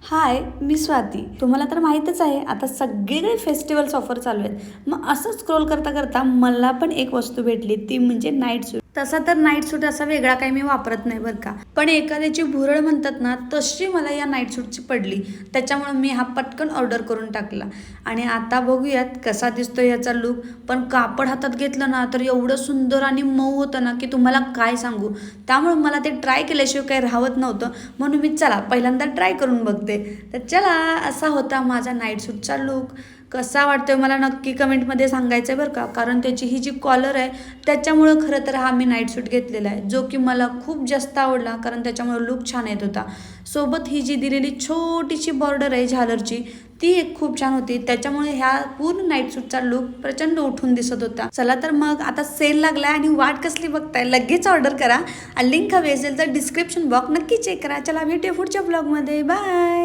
हाय, मी स्वाती. तुम्हाला तर माहीतच आहे आता सगळीकडे फेस्टिवल्स ऑफर चालू आहेत. मग असं स्क्रोल करता करता मला पण एक वस्तू भेटली, ती म्हणजे नाईट सूट. तसा तर नाईट सूट असा वेगळा काही मी वापरत नाही बरं का, पण एखाद्याची भुरळ म्हणतात ना, तशी मला या नाईट सूटची पडली. त्याच्यामुळे मी हा पटकन ऑर्डर करून टाकला. आणि आता बघूयात कसा दिसतो याचा लुक. पण कापड हातात घेतलं ना तर एवढं सुंदर आणि मऊ होतं ना की तुम्हाला काय सांगू. त्यामुळे मला ते ट्राय केल्याशिवाय काही राहत नव्हतं. म्हणून मी चला पहिल्यांदा ट्राय करून बघते. तर चला, असा होता माझा नाईट सूटचा लुक. कसा वाटतोय मला नक्की कमेंटमध्ये सांगायचं आहे बरं का, कारण त्याची ही जी कॉलर आहे त्याच्यामुळं खरं तर हा मी नाईट सूट घेतलेला आहे, जो की मला खूप जास्त आवडला, कारण त्याच्यामुळे लुक छान येत होता. सोबत ही जी दिलेली छोटीशी बॉर्डर आहे झालरची, ती एक खूप छान होती. त्याच्यामुळे ह्या पूर्ण नाईट सूटचा लुक प्रचंड उठून दिसत होता. चला तर मग आता सेल लागलाय आणि वाट कसली बघताय, लगेच ऑर्डर करा. लिंक हवी असेल तर डिस्क्रिप्शन बॉक्स नक्की चेक करा. चला भेटूया पुढच्या ब्लॉगमध्ये. बाय.